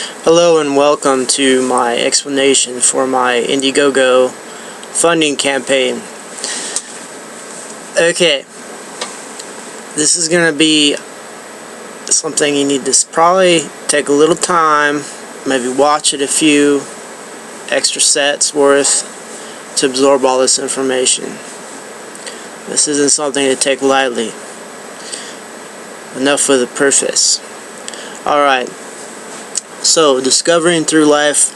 Hello and welcome to my explanation for my Indiegogo funding campaign. Okay, this is going to be something you need to probably take a little time, maybe watch it a few extra sets worth to absorb all this information. This isn't something to take lightly. Enough with the preface. Alright. So, discovering through life,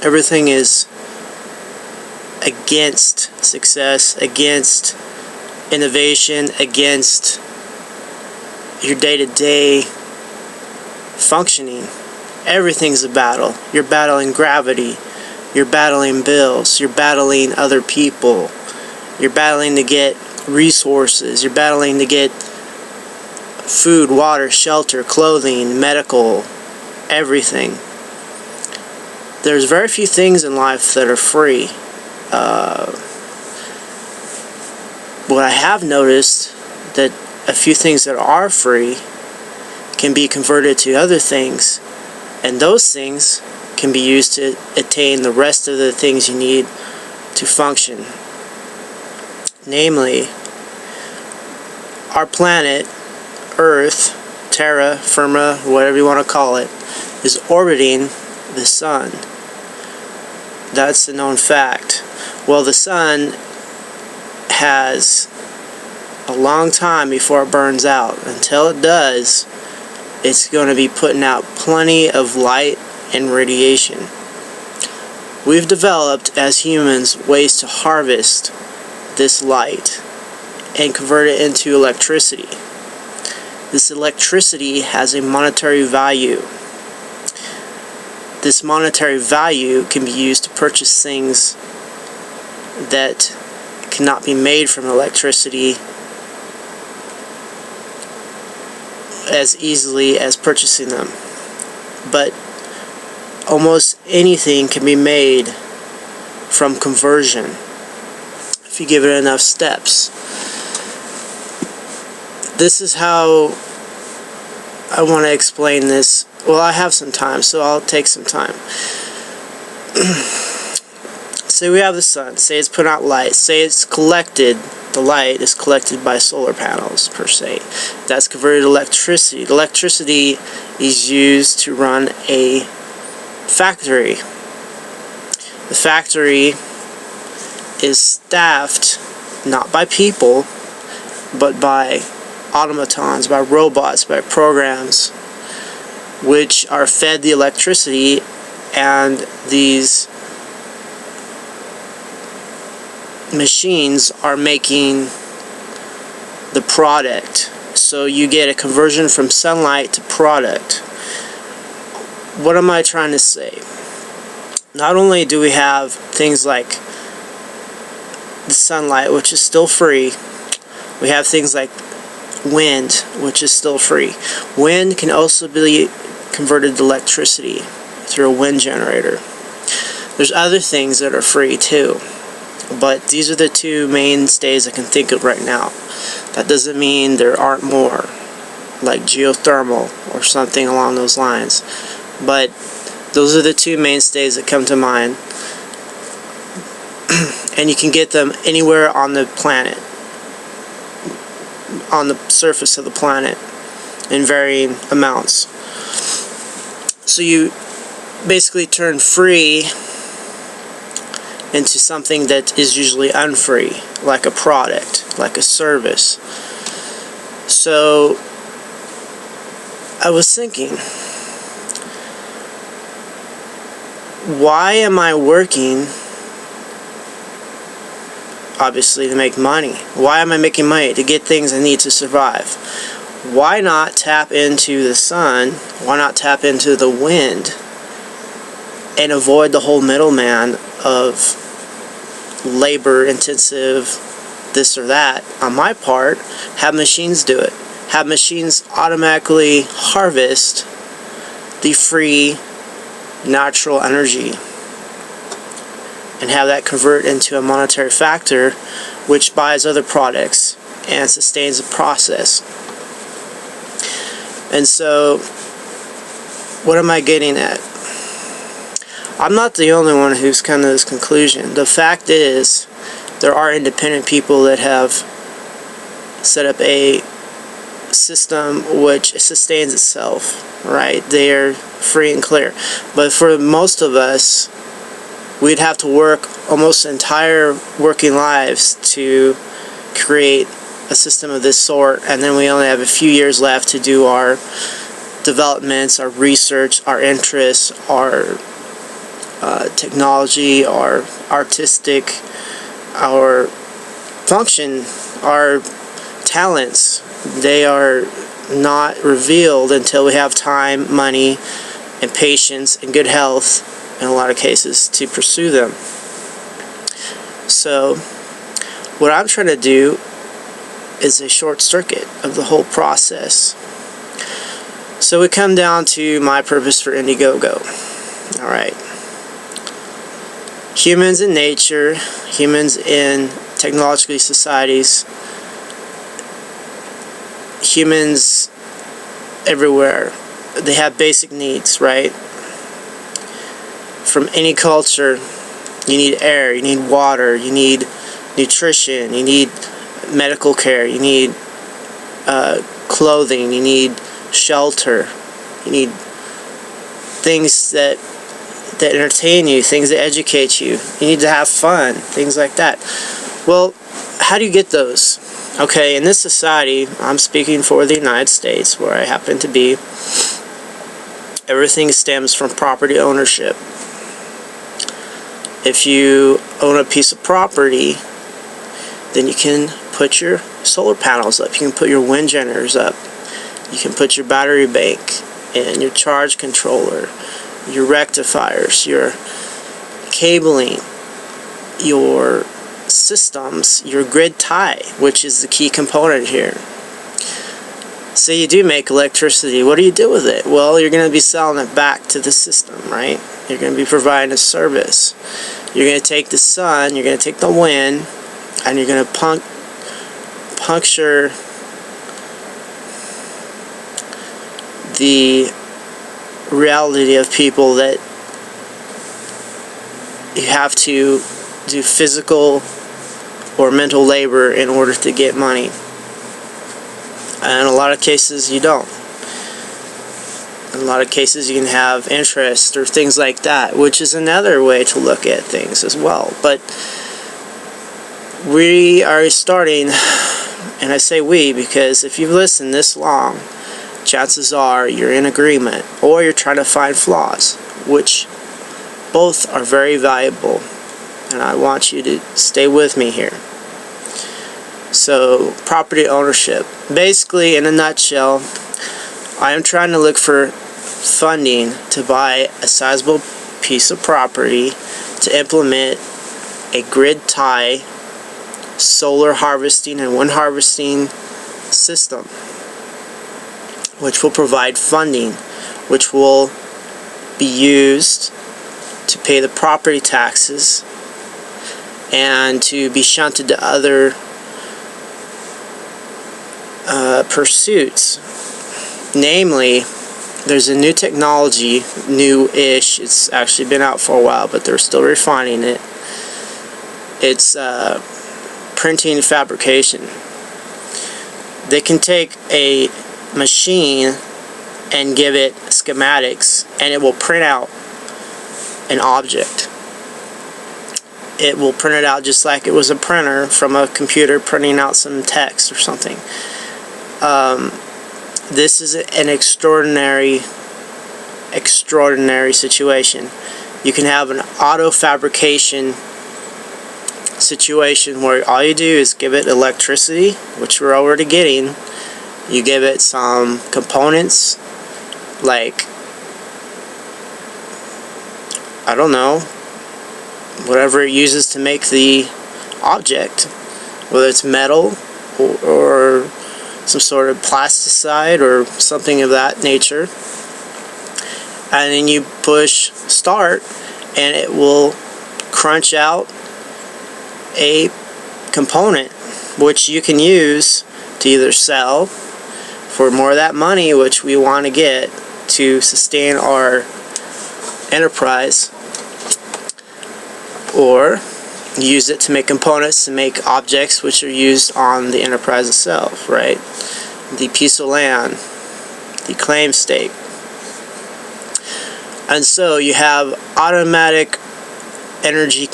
everything is against success, against innovation, against your day-to-day functioning. Everything's a battle. You're battling gravity. You're battling bills. You're battling other people. You're battling to get resources. You're battling to get food, water, shelter, clothing, medical, everything. There's very few things in life that are free. What I have noticed that a few things that are free can be converted to other things, and those things can be used to attain the rest of the things you need to function. Namely, our planet, Earth, terra firma, whatever you want to call it, is orbiting the sun. That's a known fact. Well, the sun has a long time before it burns out. Until it does, it's going to be putting out plenty of light and radiation. We've developed as humans ways to harvest this light and convert it into electricity. This electricity has a monetary value. This monetary value can be used to purchase things that cannot be made from electricity as easily as purchasing them. But almost anything can be made from conversion if you give it enough steps. This is how I want to explain this. Well, I have some time, so I'll take some time. Say we have the sun. Say it's putting out light. Say it's collected. The light is collected by solar panels, per se. That's converted to electricity. The electricity is used to run a factory. The factory is staffed not by people, but by automatons, by robots, by programs, which are fed the electricity, and these machines are making the product. So you get a conversion from sunlight to product. What am I trying to say? Not only do we have things like the sunlight, which is still free, we have things like wind, which is still free. Wind can also be converted to electricity through a wind generator. There's other things that are free too, but these are the two mainstays I can think of right now. That doesn't mean there aren't more, like geothermal or something along those lines, but those are the two mainstays that come to mind. And you can get them anywhere on the planet, on the surface of the planet, in varying amounts. So you basically turn free into something that is usually unfree, like a product, like a service. So I was thinking, why am I working, obviously, to make money? Why am I making money? To get things I need to survive. Why not tap into the sun? Why not tap into the wind and avoid the whole middleman of labor-intensive this or that on my part? Have machines do it. Have machines automatically harvest the free natural energy and have that convert into a monetary factor which buys other products and sustains the process. And so, what am I getting at? I'm not the only one who's come to this conclusion. The fact is, there are independent people that have set up a system which sustains itself, right? They're free and clear. But for most of us, we'd have to work almost entire working lives to create a system of this sort, and then we only have a few years left to do our developments, our research, our interests, our technology, our artistic, our function, our talents. They are not revealed until we have time, money, and patience, and good health, in a lot of cases, to pursue them. So, what I'm trying to do is a short circuit of the whole process. So we come down to my purpose for Indiegogo. Alright. Humans in nature, humans in technological societies, humans everywhere, they have basic needs, right? From any culture, you need air, you need water, you need nutrition, you need medical care, you need clothing, you need shelter, you need things that entertain you, things that educate you, you need to have fun, things like that. Well, how do you get those? Okay, in this society, I'm speaking for the United States, where I happen to be, everything stems from property ownership. If you own a piece of property, then you can put your solar panels up, you can put your wind generators up, you can put your battery bank and your charge controller, your rectifiers, your cabling, your systems, your grid tie, which is the key component here. So you do make electricity. What do you do with it? Well, you're going to be selling it back to the system, right? You're going to be providing a service. You're going to take the sun, you're going to take the wind, and you're going to puncture the reality of people that you have to do physical or mental labor in order to get money. And in a lot of cases you don't. In a lot of cases you can have interest or things like that, which is another way to look at things as well. But we are starting, and I say we because if you've listened this long, chances are you're in agreement or you're trying to find flaws, which both are very valuable, and I want you to stay with me here. So, property ownership. Basically, in a nutshell, I am trying to look for funding to buy a sizable piece of property to implement a grid tie solar harvesting and wind harvesting system, which will provide funding, which will be used to pay the property taxes and to be shunted to other pursuits. Namely, there's a new technology, new-ish, it's actually been out for a while, but they're still refining it. It's printing fabrication. They can take a machine and give it schematics, and it will print out an object. It will print it out just like it was a printer from a computer printing out some text or something. This is an extraordinary situation. You can have an auto fabrication situation where all you do is give it electricity, which we're already getting. You give it some components like, I don't know, whatever it uses to make the object, whether it's metal or some sort of plasticide or something of that nature, and then you push start and it will crunch out a component which you can use to either sell for more of that money which we want to get to sustain our enterprise, or use it to make components to make objects which are used on the enterprise itself, right? The piece of land, the claim stake. And so you have automatic energy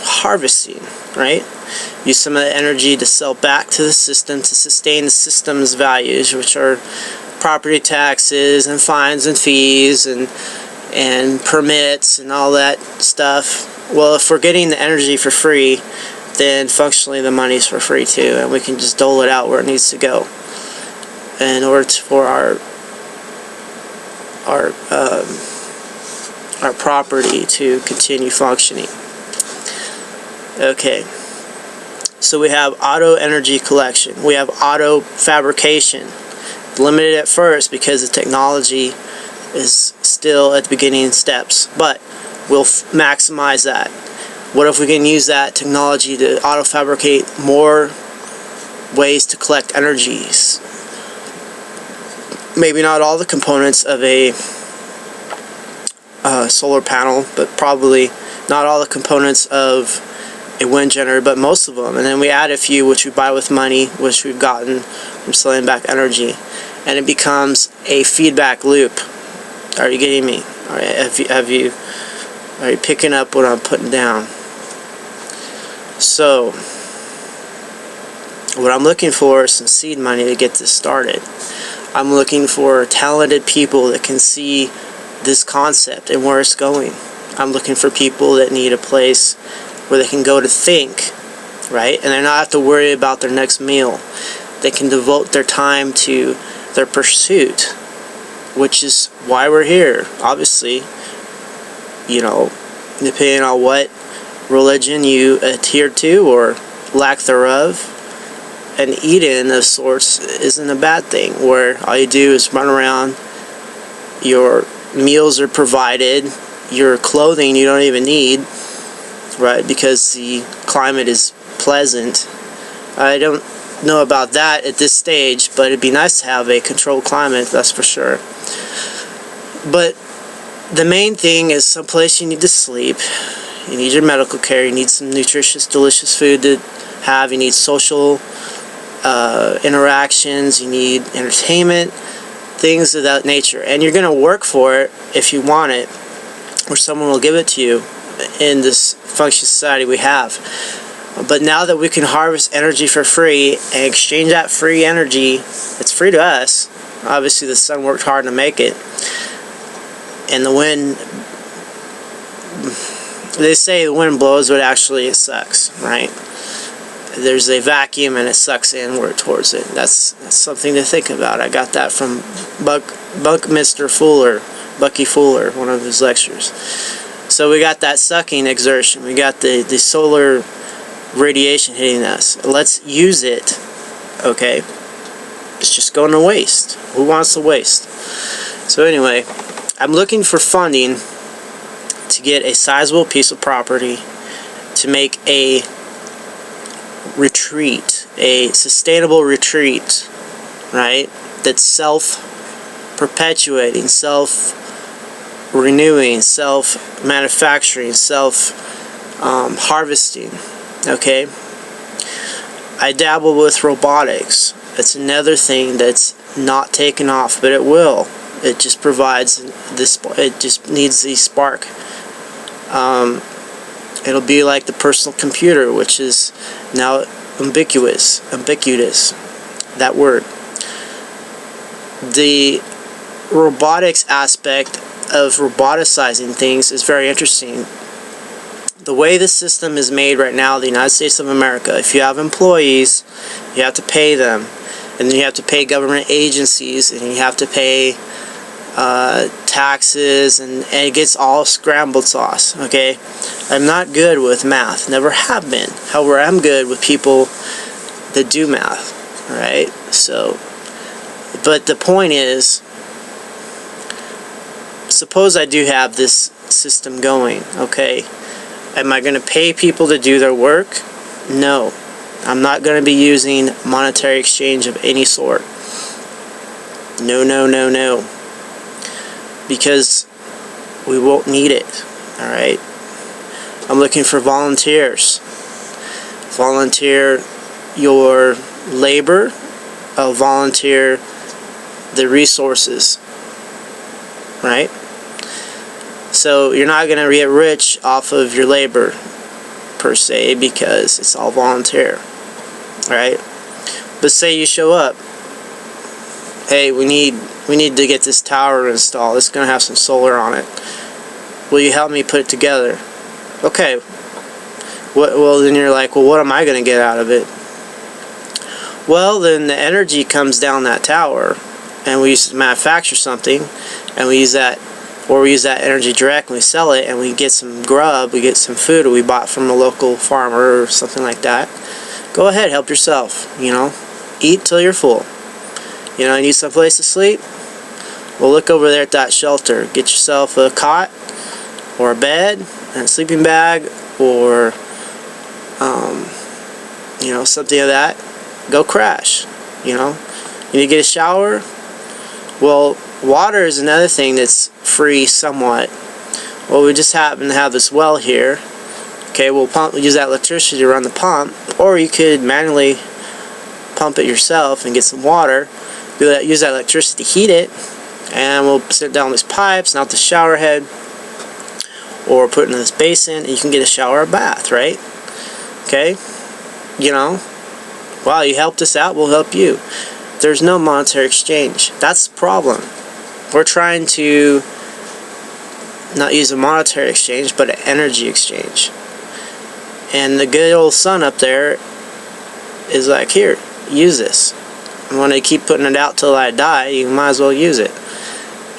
harvesting, right? Use some of the energy to sell back to the system to sustain the system's values, which are property taxes and fines and fees and permits and all that stuff. Well, if we're getting the energy for free, then functionally the money's for free too, and we can just dole it out where it needs to go in order for our property to continue functioning. Okay, so we have auto energy collection. We have auto fabrication. Limited at first because the technology is still at the beginning steps, but we'll maximize that. What if we can use that technology to auto fabricate more ways to collect energies? Maybe not all the components of a solar panel, but probably not all the components of a wind generator, but most of them. And then we add a few which we buy with money, which we've gotten from selling back energy, and it becomes a feedback loop. Are you getting me? All right, are you picking up what I'm putting down? So what I'm looking for is some seed money to get this started. I'm looking for talented people that can see this concept and where it's going. I'm looking for people that need a place where they can go to think, right? And they not have to worry about their next meal. They can devote their time to their pursuit, which is why we're here. Obviously, you know, depending on what religion you adhere to or lack thereof, an Eden of sorts isn't a bad thing, where all you do is run around, your meals are provided, your clothing you don't even need, right, because the climate is pleasant. I don't know about that at this stage, but it'd be nice to have a controlled climate, that's for sure. But the main thing is someplace you need to sleep, you need your medical care, you need some nutritious, delicious food to have, you need social interactions, you need entertainment, things of that nature. And you're going to work for it if you want it, or someone will give it to you in this functional society we have. But now that we can harvest energy for free and exchange that free energy, it's free to us. Obviously the sun worked hard to make it. And the wind, they say the wind blows, but actually it sucks, right? There's a vacuum and it sucks inward towards it. That's something to think about. I got that from Buckminster Fuller, Bucky Fuller, one of his lectures. So we got that sucking exertion. We got the solar radiation hitting us. Let's use it. Okay, it's just going to waste. Who wants to waste? So anyway, I'm looking for funding to get a sizable piece of property to make a retreat, a sustainable retreat, right, that's self-perpetuating, self-renewing, self-manufacturing, self-harvesting. Okay, I dabble with robotics. It's another thing that's not taken off, but it will. It just provides this. It just needs the spark. It'll be like the personal computer, which is now ubiquitous. That word. The robotics aspect of roboticizing things is very interesting. The way the system is made right now, the United States of America, if you have employees, you have to pay them, and then you have to pay government agencies, and you have to pay taxes, and it gets all scrambled sauce. Okay, I'm not good with math, never have been. However, I'm good with people that do math. Right? So, but the point is, suppose I do have this system going. Okay, am I going to pay people to do their work? No. I'm not going to be using monetary exchange of any sort. No, no, no, no. Because we won't need it. Alright? I'm looking for volunteers. Volunteer your labor, volunteer the resources, right? So you're not going to get rich off of your labor per se, because it's all volunteer, right? But say you show up, hey, we need to get this tower installed. It's going to have some solar on it. Will you help me put it together? Okay. Well, then you're like, well, what am I going to get out of it? Well, then the energy comes down that tower, and we used to manufacture something, and we use that, or we use that energy direct, and we sell it, and we get some grub, we get some food, or we bought from a local farmer or something like that. Go ahead, help yourself, you know. Eat till you're full. You know, you need some place to sleep? Well, look over there at that shelter. Get yourself a cot, or a bed, and a sleeping bag, or, you know, something of that. Go crash, you know. You need to get a shower? Well, water is another thing that's free somewhat. Well, we just happen to have this well here. Okay, we'll use that electricity to run the pump, or you could manually pump it yourself and get some water. Use that electricity to heat it, and we'll sit down these pipes and out the shower head, or put it in this basin, and you can get a shower or bath, right? Okay, you know. Wow, you helped us out, we'll help you. There's no monetary exchange. That's the problem. We're trying to not use a monetary exchange, but an energy exchange. And the good old sun up there is like, here, use this. And when I keep putting it out till I die, you might as well use it.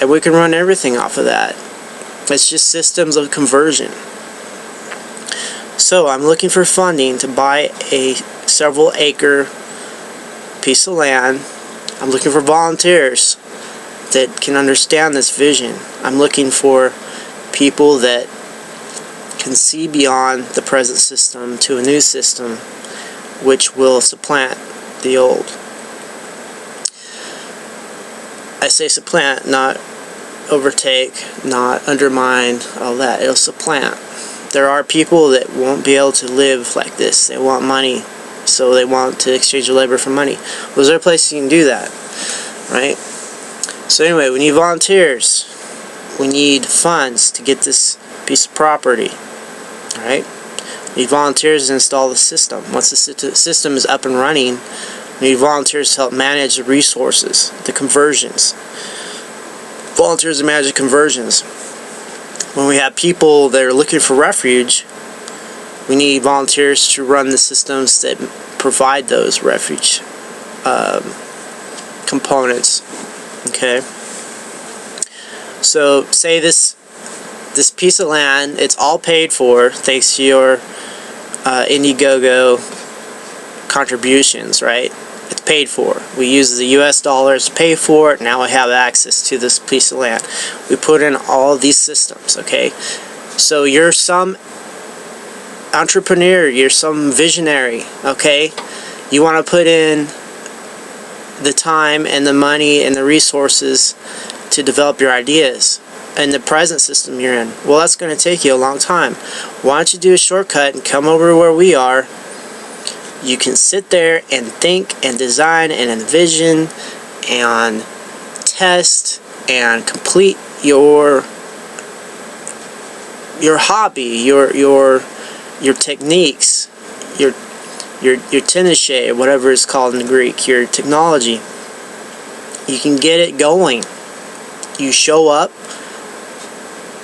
And we can run everything off of that. It's just systems of conversion. So I'm looking for funding to buy a several acre piece of land. I'm looking for volunteers that can understand this vision. I'm looking for people that can see beyond the present system to a new system which will supplant the old. I say supplant, not overtake, not undermine, all that. It'll supplant. There are people that won't be able to live like this. They want money, so they want to exchange their labor for money. Well, is there a place you can do that? Right? So anyway, we need volunteers. We need funds to get this piece of property. Alright? We need volunteers to install the system. Once the system is up and running, we need volunteers to help manage the resources, the conversions. Volunteers to manage the conversions. When we have people that are looking for refuge, we need volunteers to run the systems that provide those refuge components. Okay. So say this piece of land, it's all paid for thanks to your Indiegogo contributions, right? It's paid for. We use the US dollars to pay for it. Now we have access to this piece of land. We put in all of these systems, okay? So you're some entrepreneur, you're some visionary, okay? You want to put in the time and the money and the resources to develop your ideas and the present system you're in. Well, that's going to take you a long time. Why don't you do a shortcut and come over to where we are? You can sit there and think and design and envision and test and complete your hobby, your techniques, your tenachet, whatever it's called in Greek, your technology. You can get it going. You show up.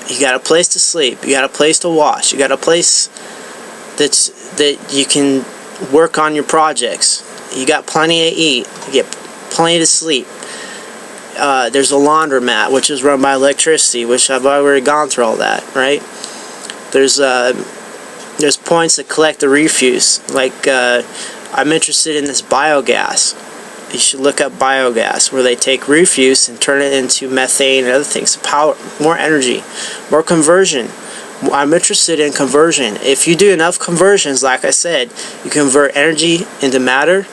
You got a place to sleep. You got a place to wash. You got a place that you can work on your projects. You got plenty to eat. You get plenty to sleep. There's a laundromat which is run by electricity, which I've already gone through all that, right? There's points that collect the refuse. Like I'm interested in this biogas. You should look up biogas, where they take refuse and turn it into methane and other things. Power, more energy, more conversion. I'm interested in conversion. If you do enough conversions, like I said, you convert energy into matter,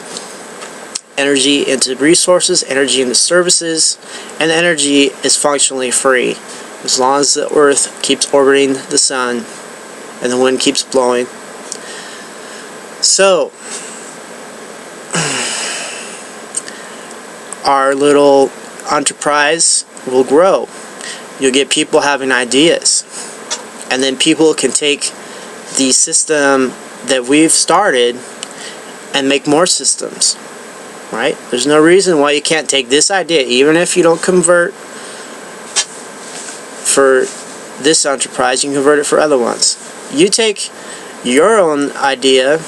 energy into resources, energy into services, and energy is functionally free as long as the Earth keeps orbiting the sun. and the wind keeps blowing. So our little enterprise will grow. You'll get people having ideas, and then people can take the system that we've started and make more systems, right? There's no reason why you can't take this idea, even if you don't convert for this enterprise, you can convert it for other ones. You take your own idea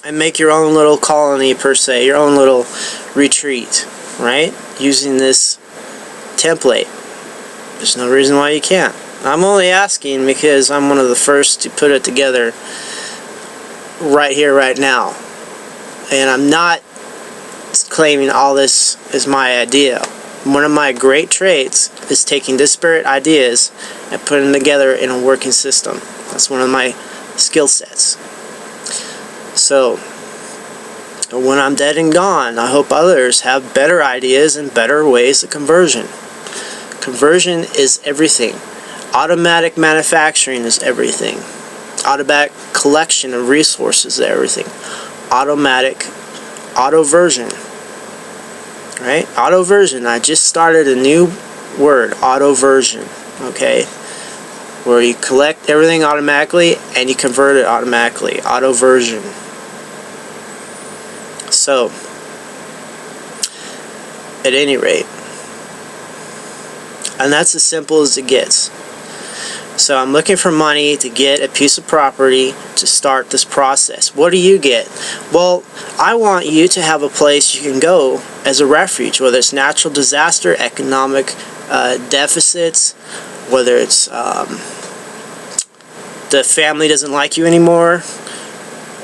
and make your own little colony, per se, your own little retreat, right? Using this template. There's no reason why you can't. I'm only asking because I'm one of the first to put it together right here, right now. And I'm not claiming all this is my idea. One of my great traits is taking disparate ideas and putting them together in a working system. That's one of my skill sets. So, when I'm dead and gone, I hope others have better ideas and better ways of conversion. Conversion is everything. Automatic manufacturing is everything. Automatic collection of resources is everything. Auto-version. Right? Auto-version. I just started a new word, auto-version. Okay? Where you collect everything automatically and you convert it automatically. Auto-version. So, at any rate, and that's as simple as it gets. So I'm looking for money to get a piece of property to start this process. What do you get? Well, I want you to have a place you can go as a refuge, whether it's natural disaster, economic deficits, whether it's the family doesn't like you anymore,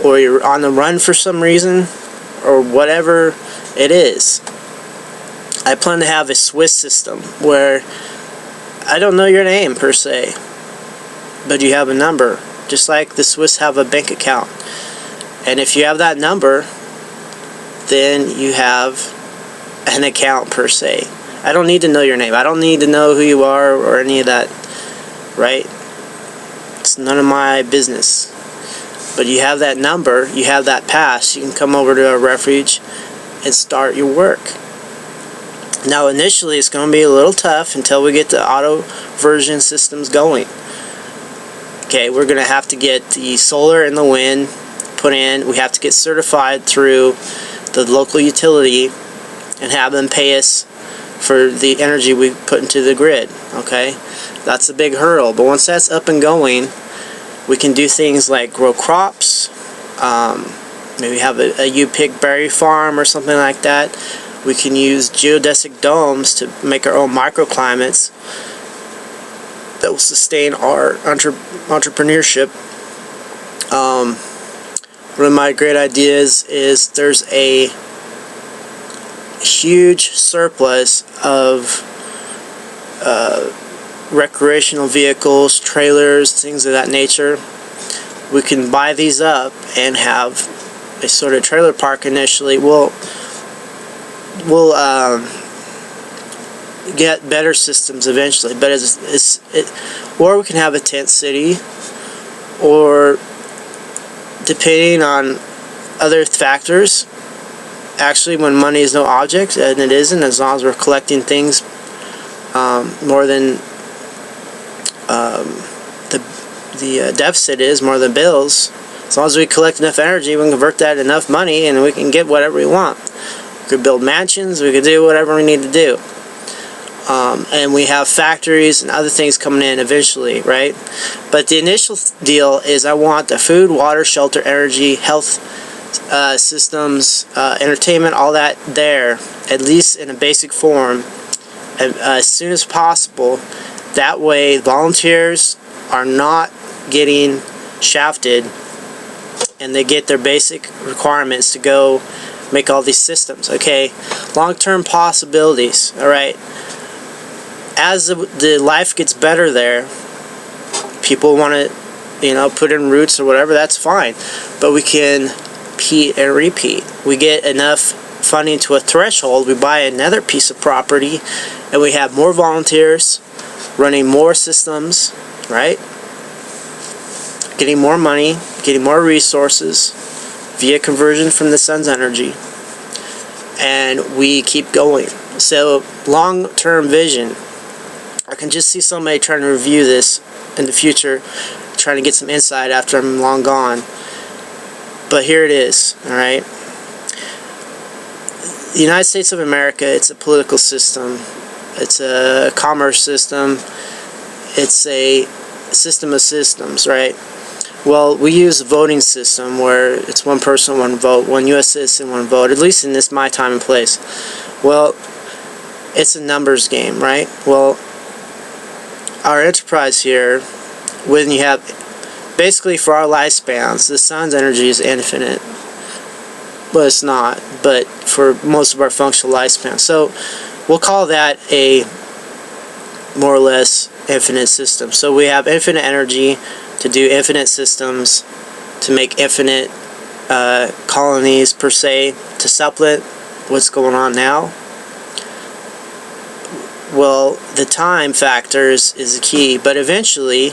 or you're on the run for some reason, or whatever it is. I plan to have a Swiss system where I don't know your name per se, but you have a number, just like the Swiss have a bank account. And if you have that number, then you have an account per se. I don't need to know your name. I don't need to know who you are or any of that, right? It's none of my business. But you have that number, you have that pass, you can come over to a refuge and start your work. Now initially it's going to be a little tough until we get the auto version systems going. Okay, we're going to have to get the solar and the wind put in. We have to get certified through the local utility and have them pay us for the energy we put into the grid. Okay, that's a big hurdle, but once that's up and going, we can do things like grow crops, maybe have a U-pick berry farm or something like that. We can use geodesic domes to make our own microclimates that will sustain our entrepreneurship. One of my great ideas is there's a huge surplus of recreational vehicles, trailers, things of that nature. We can buy these up and have a sort of trailer park initially. We'll get better systems eventually, but or we can have a tent city, or depending on other factors. Actually, when money is no object, and it isn't, as long as we're collecting things more than the deficit is, more than bills. As long as we collect enough energy, we can convert that into enough money, and we can get whatever we want. We could build mansions, we could do whatever we need to do. And we have factories and other things coming in eventually, right? But the initial deal is I want the food, water, shelter, energy, health systems, entertainment, all that there, at least in a basic form, as soon as possible. That way volunteers are not getting shafted, and they get their basic requirements to go make all these systems. Okay, long-term possibilities. All right, as the life gets better there, people want to, put in roots or whatever. That's fine, but we can repeat and repeat. We get enough funding to a threshold, we buy another piece of property, and we have more volunteers running more systems, right? getting more money, getting more resources via conversion from the sun's energy, and we keep going. So long-term vision, I can just see somebody trying to review this in the future, trying to get some insight after I'm long gone. But here it is, alright? The United States of America, it's a political system, it's a commerce system, it's a system of systems, right? Well, we use a voting system where it's one person, one vote, one U.S. citizen, one vote, at least in this my time and place. Well, it's a numbers game, right? Well, our enterprise here, when you have, basically for our lifespans, the sun's energy is infinite. Well, it's not, but for most of our functional lifespan. So, we'll call that a more or less infinite system. So we have infinite energy to do infinite systems, to make infinite colonies per se, to supplement what's going on now. Well, the time factor is the key, but eventually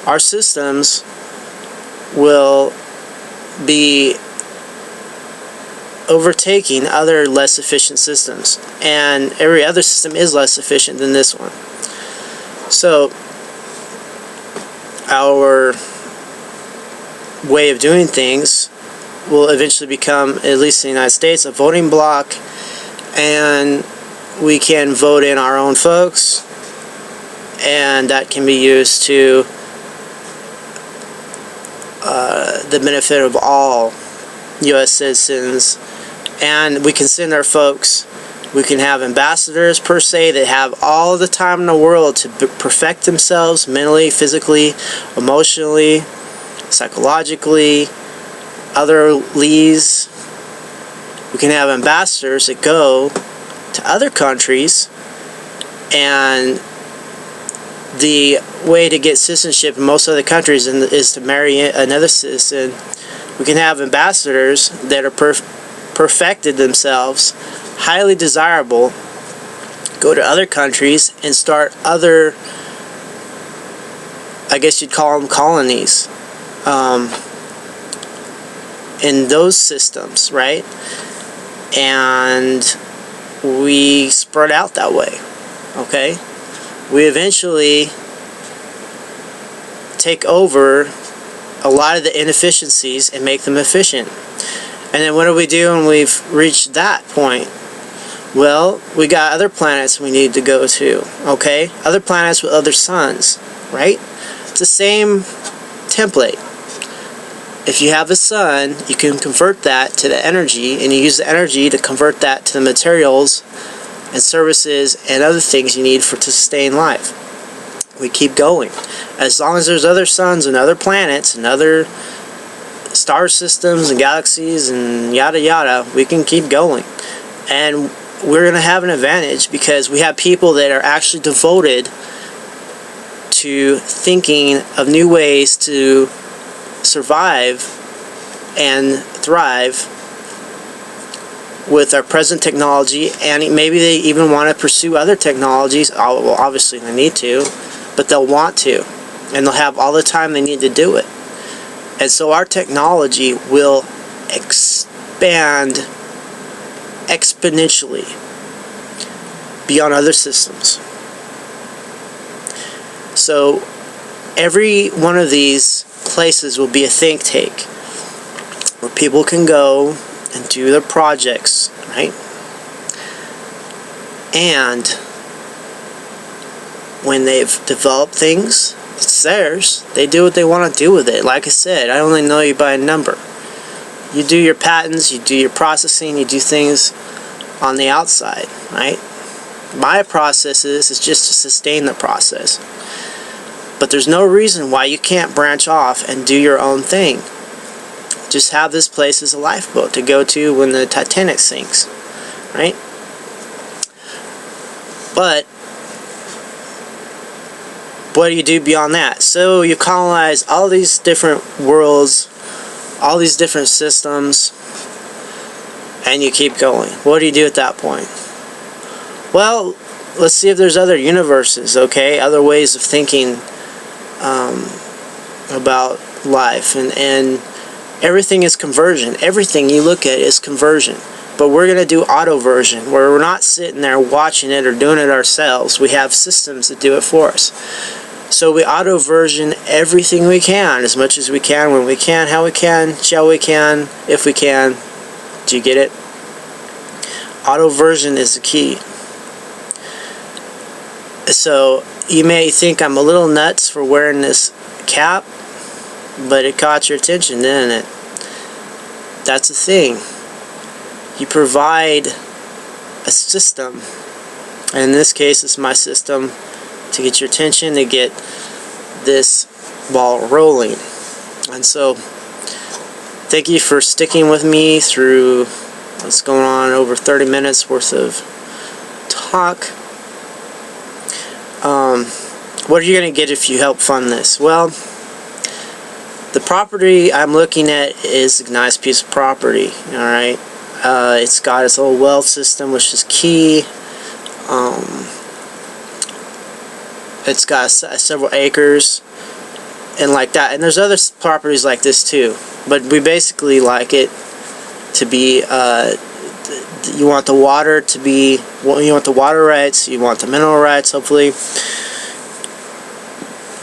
our systems will be overtaking other less efficient systems, and every other system is less efficient than this one. So our way of doing things will eventually become, at least in the United States, a voting block, and we can vote in our own folks, and that can be used to the benefit of all U.S. citizens, and we can send our folks. We can have ambassadors per se that have all the time in the world to perfect themselves mentally, physically, emotionally, psychologically, other leads. We can have ambassadors that go to other countries, and the way to get citizenship in most other countries is to marry another citizen. We can have ambassadors that are perfected themselves, highly desirable, go to other countries and start other, I guess you'd call them colonies, in those systems, right? And we spread out that way, okay? We eventually take over a lot of the inefficiencies and make them efficient. And then what do we do when we've reached that point? Well, we got other planets we need to go to, okay? Other planets with other suns, right? It's the same template. If you have a sun, you can convert that to the energy, and you use the energy to convert that to the materials and services and other things you need to sustain life. We keep going. As long as there's other suns and other planets and other star systems and galaxies and yada yada, we can keep going. And we're going to have an advantage because we have people that are actually devoted to thinking of new ways to survive and thrive with our present technology, and maybe they even want to pursue other technologies. Well, obviously they need to, but they'll want to, and they'll have all the time they need to do it. And so our technology will expand exponentially beyond other systems. So every one of these places will be a think tank where people can go and do their projects, right? And when they've developed things, it's theirs. They do what they want to do with it. Like I said, I only know you by a number. You do your patents, you do your processing, you do things on the outside, right? My process is just to sustain the process. But there's no reason why you can't branch off and do your own thing. Just have this place as a lifeboat to go to when the Titanic sinks, right? But what do you do beyond that? So you colonize all these different worlds, all these different systems, and you keep going. What do you do at that point? Well, let's see if there's other universes, okay? Other ways of thinking about life, and everything is conversion. Everything you look at is conversion. But we're going to do auto version, where we're not sitting there watching it or doing it ourselves. We have systems that do it for us. So we auto version everything we can, as much as we can, when we can, how we can, shall we can, if we can. Do you get it? Auto version is the key. So you may think I'm a little nuts for wearing this cap, but it caught your attention, didn't it? That's the thing. You provide a system, and in this case it's my system, to get your attention, to get this ball rolling. And so thank you for sticking with me through what's going on, over 30 minutes worth of talk. What are you going to get if you help fund this? Well, the property I'm looking at is a nice piece of property, alright? It's got its own well system, which is key. It's got several acres and like that. And there's other properties like this too. But we basically like it to be, you want the water to be, you want the water rights, you want the mineral rights, hopefully.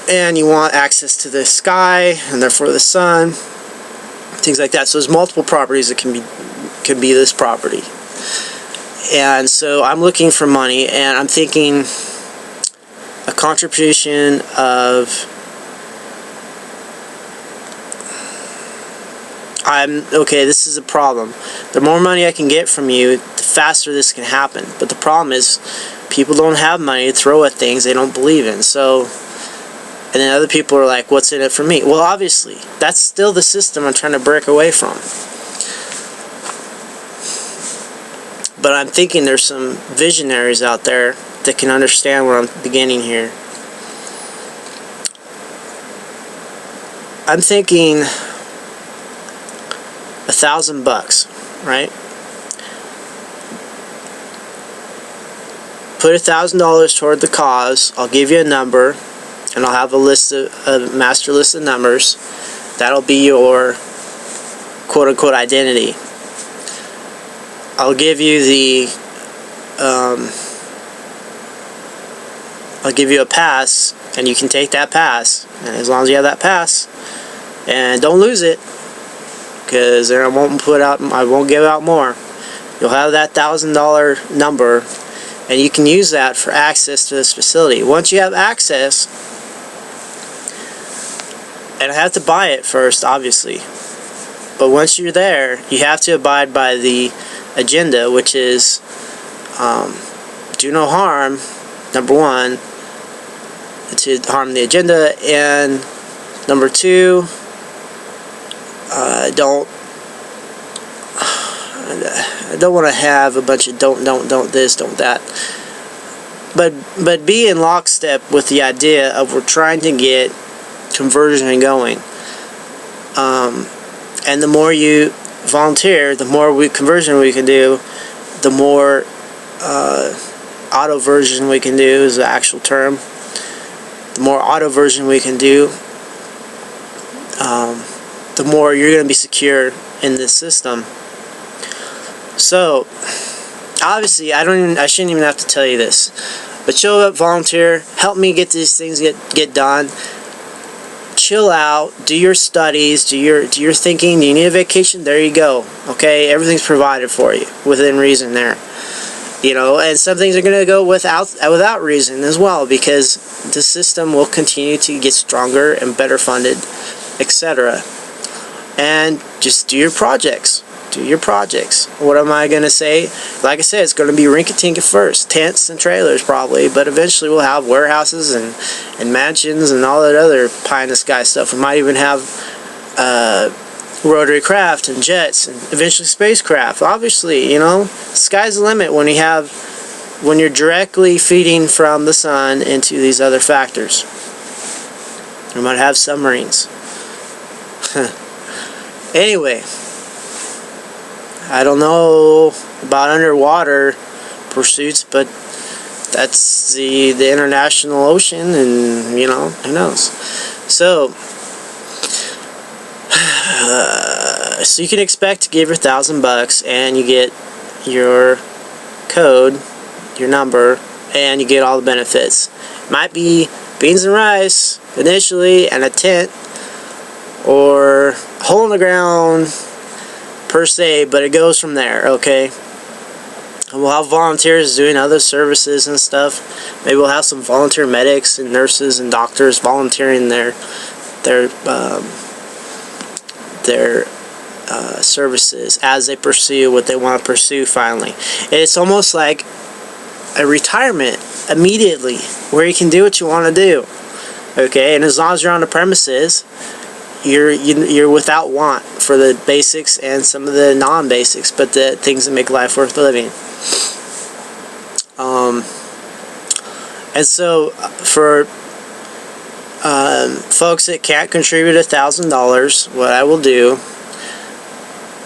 And you want access to the sky, and therefore the sun, things like that. So there's multiple properties that can be this property. And so I'm looking for money, and I'm thinking a contribution of, okay, this is a problem. The more money I can get from you, the faster this can happen. But the problem is, people don't have money to throw at things they don't believe in. So, and then other people are like, what's in it for me? Well, obviously, that's still the system I'm trying to break away from. But I'm thinking there's some visionaries out there that can understand where I'm beginning here. I'm thinking $1,000, right? Put $1,000 toward the cause. I'll give you a number, and I'll have a master list of numbers. That'll be your quote-unquote identity. I'll give you I'll give you a pass, and you can take that pass. And as long as you have that pass, and don't lose it, because then I won't give out more. You'll have that $1,000 number, and you can use that for access to this facility. Once you have access, and I have to buy it first, obviously, but once you're there, you have to abide by the agenda, which is do no harm, number one, to harm the agenda, and number two, I don't want to have a bunch of don't this, don't that. But be in lockstep with the idea of we're trying to get conversion going. And the more you volunteer, the more conversion we can do, the more auto version we can do is the actual term. The more auto version we can do, the more you're going to be secure in this system. So, obviously, I shouldn't even have to tell you this, but show up, volunteer, help me get these things get done. Chill out, do your studies, do your thinking. Do you need a vacation? There you go. Okay, everything's provided for you within reason there. You know, and some things are going to go without reason as well, because the system will continue to get stronger and better funded, etc. And just do your projects. Do your projects. What am I going to say? Like I said, it's going to be rinky-tink at first. Tents and trailers probably, but eventually we'll have warehouses and mansions and all that other pie-in-the-sky stuff. We might even have rotary craft and jets and eventually spacecraft. Obviously, you know, sky's the limit when you're directly feeding from the sun into these other factors. We might have submarines. Anyway, I don't know about underwater pursuits, but that's the international ocean, and you know, who knows. So So you can expect to give your $1,000 and you get your code, your number, and you get all the benefits. Might be beans and rice initially, and a tent, or a hole in the ground per se, but it goes from there, okay? And we'll have volunteers doing other services and stuff. Maybe we'll have some volunteer medics and nurses and doctors volunteering their services as they pursue what they want to pursue finally. It's almost like a retirement immediately, where you can do what you want to do, okay? And as long as you're on the premises, you're without want for the basics and some of the non-basics, but the things that make life worth living. And so for folks that can't contribute $1,000, what I will do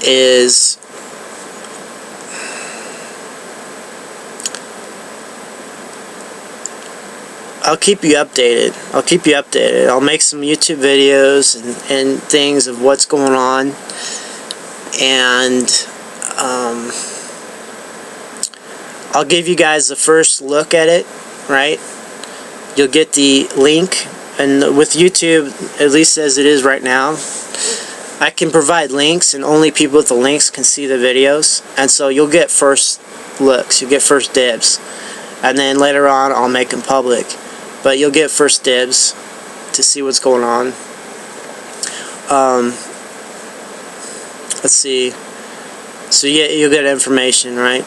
is I'll keep you updated. I'll make some YouTube videos and things of what's going on, and I'll give you guys the first look at it, right? You'll get the link, and with YouTube, at least as it is right now, I can provide links, and only people with the links can see the videos, and so you'll get first looks, you'll get first dibs, and then later on I'll make them public. But you'll get first dibs to see what's going on. Let's see. So you'll get information, right?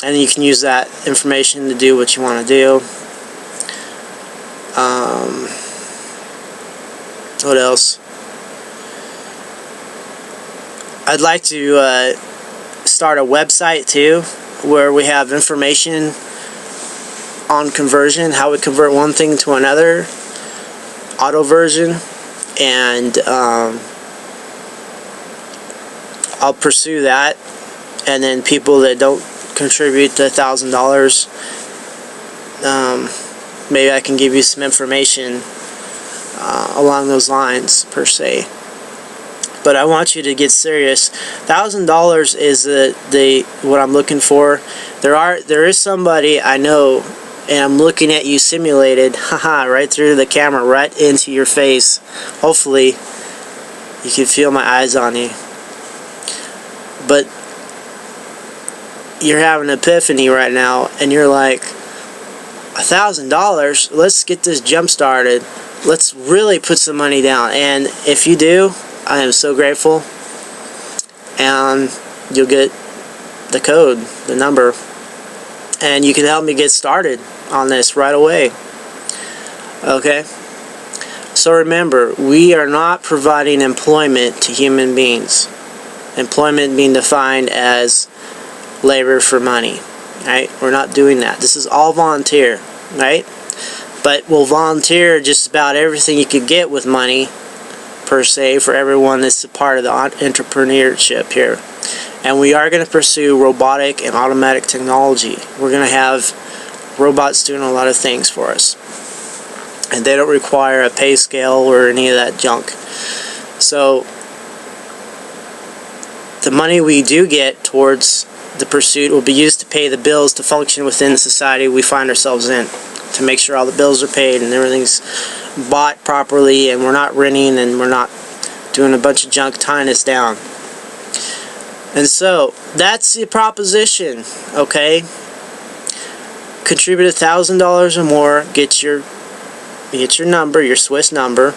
And you can use that information to do what you want to do. What else? I'd like to start a website too, where we have information on conversion, how we convert one thing to another, auto version, and I'll pursue that. And then people that don't contribute to $1,000, maybe I can give you some information along those lines per se. But I want you to get serious. $1,000 is the what I'm looking for. There is somebody I know, and I'm looking at you simulated, haha, right through the camera, right into your face. Hopefully, you can feel my eyes on you. But you're having an epiphany right now, and you're like, $1,000? Let's get this jump started. Let's really put some money down. And if you do, I am so grateful. And you'll get the code, the number, and you can help me get started on this right away. Okay? So remember, we are not providing employment to human beings. Employment being defined as labor for money, right? We're not doing that. This is all volunteer, right? But we'll volunteer just about everything you could get with money, per se, for everyone that's a part of the entrepreneurship here. And we are going to pursue robotic and automatic technology. We're going to have robots doing a lot of things for us. And they don't require a pay scale or any of that junk. So the money we do get towards the pursuit will be used to pay the bills to function within the society we find ourselves in, to make sure all the bills are paid and everything's bought properly, and we're not renting, and we're not doing a bunch of junk tying us down. And so that's the proposition, okay? Contribute $1,000 or more, get your number, your Swiss number,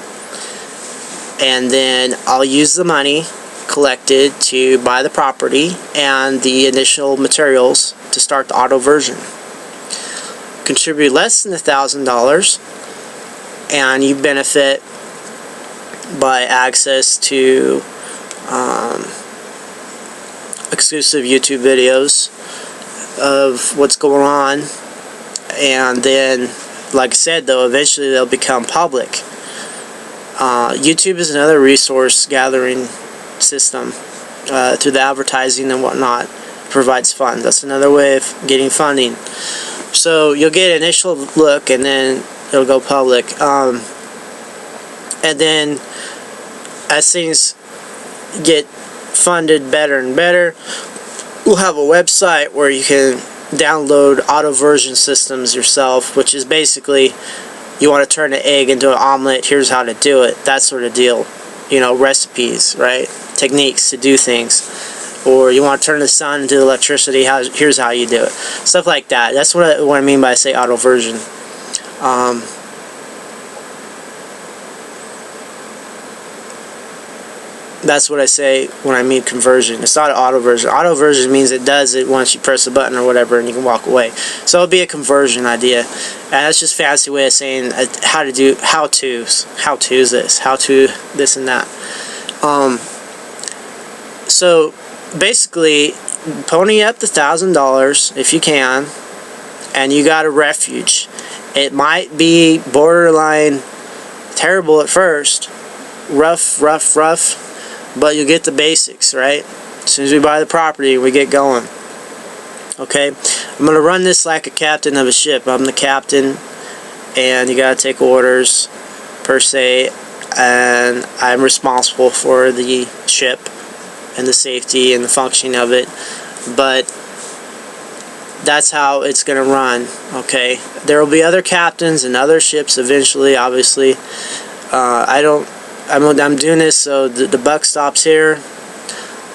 and then I'll use the money collected to buy the property and the initial materials to start the auto version. Contribute less than $1,000 and you benefit by access to exclusive YouTube videos of what's going on, and then, like I said, though, eventually they'll become public. YouTube is another resource gathering system through the advertising and whatnot. Provides funds. That's another way of getting funding. So you'll get an initial look, and then it'll go public. And then as things get funded better and better, we'll have a website where you can download auto version systems yourself, which is basically, you want to turn an egg into an omelet, here's how to do it, that sort of deal. You know, recipes, right? Techniques to do things. Or you want to turn the sun into electricity, here's how you do it. Stuff like that. That's what I mean by say auto version. That's what I say when I mean conversion. It's not an auto version. Auto version means it does it once you press a button or whatever and you can walk away. So it'll be a conversion idea. And that's just a fancy way of saying how to do how-tos. How-tos this. How-to this and that. So basically, pony up the $1,000 if you can, and you got a refuge. It might be borderline terrible at first. Rough, but you get the basics, right? As soon as we buy the property, we get going. Okay? I'm going to run this like a captain of a ship. I'm the captain, and you got to take orders, per se, and I'm responsible for the ship and the safety and the functioning of it. But that's how it's going to run, okay? There will be other captains and other ships eventually, obviously. I'm doing this so the buck stops here,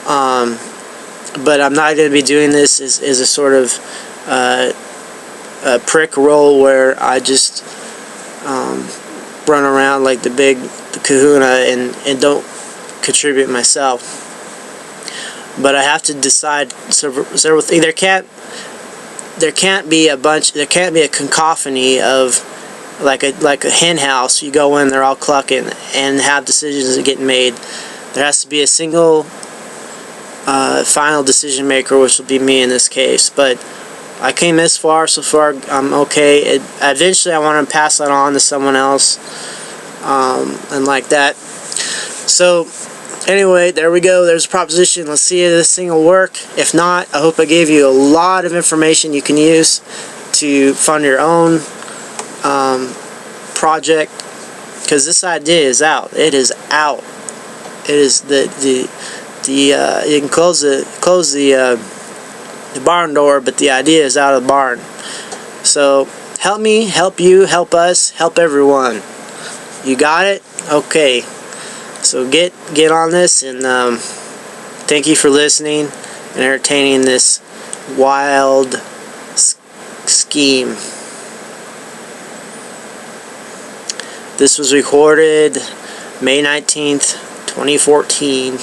but I'm not going to be doing this as a sort of a prick role where I just run around like the kahuna and don't contribute myself. But I have to decide several things. There can't be a cacophony of like a hen house. You go in, they're all clucking, and have decisions that get made. There has to be a single final decision maker, which will be me in this case. But I came this far, so far I'm okay. Eventually I want to pass that on to someone else, and like that. So anyway, there we go. There's a proposition. Let's see if this thing will work. If not, I hope I gave you a lot of information you can use to fund your own project, because this idea is out. It is out. It is you can close the barn door, but the idea is out of the barn. So help me, help you, help us, help everyone. You got it? Okay. So get on this, and thank you for listening and entertaining this wild scheme. This was recorded May 19th, 2014.